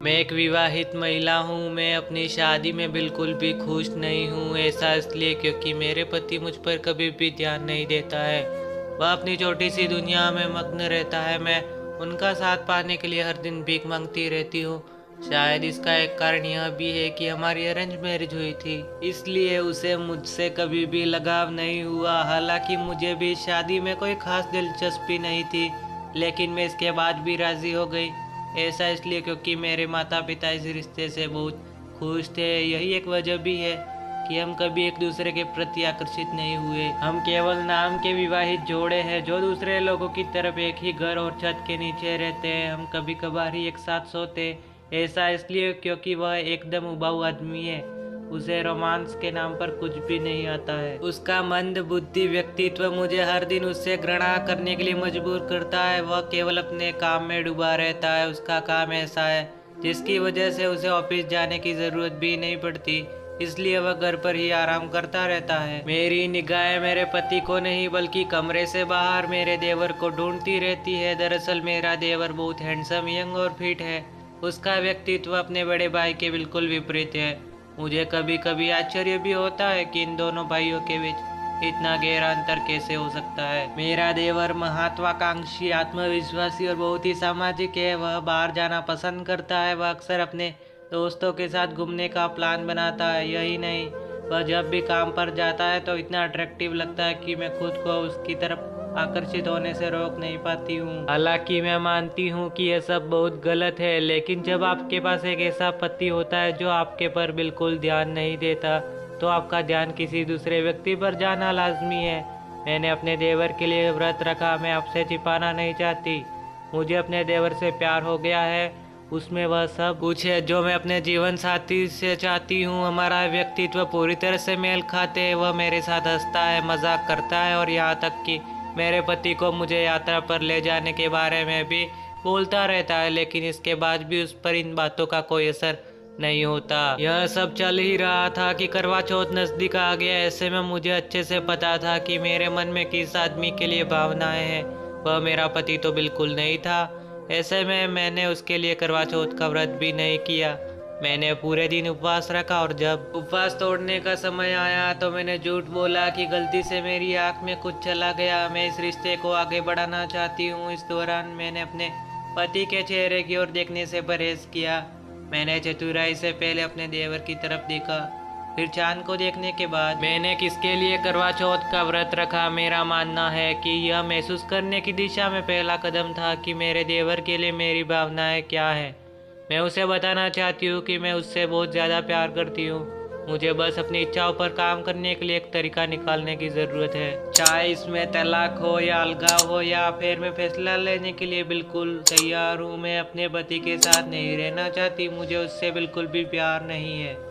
मैं एक विवाहित महिला हूँ। मैं अपनी शादी में बिल्कुल भी खुश नहीं हूँ। ऐसा इसलिए क्योंकि मेरे पति मुझ पर कभी भी ध्यान नहीं देता है। वह अपनी छोटी सी दुनिया में मग्न रहता है। मैं उनका साथ पाने के लिए हर दिन भीख मांगती रहती हूँ। शायद इसका एक कारण यह भी है कि हमारी अरेंज मैरिज हुई थी, इसलिए उसे मुझसे कभी भी लगाव नहीं हुआ। हालांकि मुझे भी शादी में कोई खास दिलचस्पी नहीं थी, लेकिन मैं इसके बाद भी राजी हो गई। ऐसा इसलिए क्योंकि मेरे माता पिता इस रिश्ते से बहुत खुश थे। यही एक वजह भी है कि हम कभी एक दूसरे के प्रति आकर्षित नहीं हुए। हम केवल नाम के विवाहित जोड़े हैं जो दूसरे लोगों की तरफ एक ही घर और छत के नीचे रहते हैं। हम कभी कभार ही एक साथ सोते। ऐसा इसलिए क्योंकि वह एकदम उबाऊ आदमी है। उसे रोमांस के नाम पर कुछ भी नहीं आता है। उसका मंद बुद्धि व्यक्तित्व मुझे हर दिन उससे घृणा करने के लिए मजबूर करता है। वह केवल अपने काम में डूबा रहता है। उसका काम ऐसा है जिसकी वजह से उसे ऑफिस जाने की जरूरत भी नहीं पड़ती, इसलिए वह घर पर ही आराम करता रहता है। मेरी निगाहें मेरे पति को नहीं बल्कि कमरे से बाहर मेरे देवर को ढूंढती रहती है। दरअसल मेरा देवर बहुत हैंडसम, यंग और फिट है। उसका व्यक्तित्व अपने बड़े भाई के बिल्कुल विपरीत है। मुझे कभी कभी आश्चर्य भी होता है कि इन दोनों भाइयों के बीच इतना गहरा अंतर कैसे हो सकता है। मेरा देवर महत्वाकांक्षी, आत्मविश्वासी और बहुत ही सामाजिक है। वह बाहर जाना पसंद करता है। वह अक्सर अपने दोस्तों के साथ घूमने का प्लान बनाता है। यही नहीं, वह जब भी काम पर जाता है तो इतना अट्रैक्टिव लगता है कि मैं खुद को उसकी तरफ आकर्षित होने से रोक नहीं पाती हूँ। हालांकि मैं मानती हूँ कि यह सब बहुत गलत है, लेकिन जब आपके पास एक ऐसा पति होता है जो आपके पर बिल्कुल ध्यान नहीं देता, तो आपका ध्यान किसी दूसरे व्यक्ति पर जाना लाजमी है। मैंने अपने देवर के लिए व्रत रखा। मैं आपसे छिपाना नहीं चाहती, मुझे अपने देवर से प्यार हो गया है। उसमें वह सब कुछ है जो मैं अपने जीवन साथी से चाहती हूँ। हमारा व्यक्तित्व पूरी तरह से मेल खाते हैं। वह मेरे साथ हंसता है, मजाक करता है और यहाँ तक कि मेरे पति को मुझे यात्रा पर ले जाने के बारे में भी बोलता रहता है, लेकिन इसके बाद भी उस पर इन बातों का कोई असर नहीं होता। यह सब चल ही रहा था कि करवा चौथ नजदीक आ गया। ऐसे में मुझे अच्छे से पता था कि मेरे मन में किस आदमी के लिए भावनाएं हैं। वह मेरा पति तो बिल्कुल नहीं था। ऐसे में मैंने उसके लिए करवा चौथ का व्रत भी नहीं किया। मैंने पूरे दिन उपवास रखा और जब उपवास तोड़ने का समय आया तो मैंने झूठ बोला कि गलती से मेरी आंख में कुछ चला गया। मैं इस रिश्ते को आगे बढ़ाना चाहती हूँ। इस दौरान मैंने अपने पति के चेहरे की ओर देखने से परहेज किया। मैंने चतुराई से पहले अपने देवर की तरफ देखा, फिर चांद को देखने के बाद मैंने किसके लिए करवा चौथ का व्रत रखा। मेरा मानना है कि यह महसूस करने की दिशा में पहला कदम था कि मेरे देवर के लिए मेरी भावनाएं क्या है। मैं उसे बताना चाहती हूँ कि मैं उससे बहुत ज़्यादा प्यार करती हूँ। मुझे बस अपनी इच्छाओं पर काम करने के लिए एक तरीका निकालने की ज़रूरत है। चाहे इसमें तलाक हो या अलगाव हो या फिर मैं फैसला लेने के लिए बिल्कुल तैयार हूँ। मैं अपने पति के साथ नहीं रहना चाहती। मुझे उससे बिल्कुल भी प्यार नहीं है।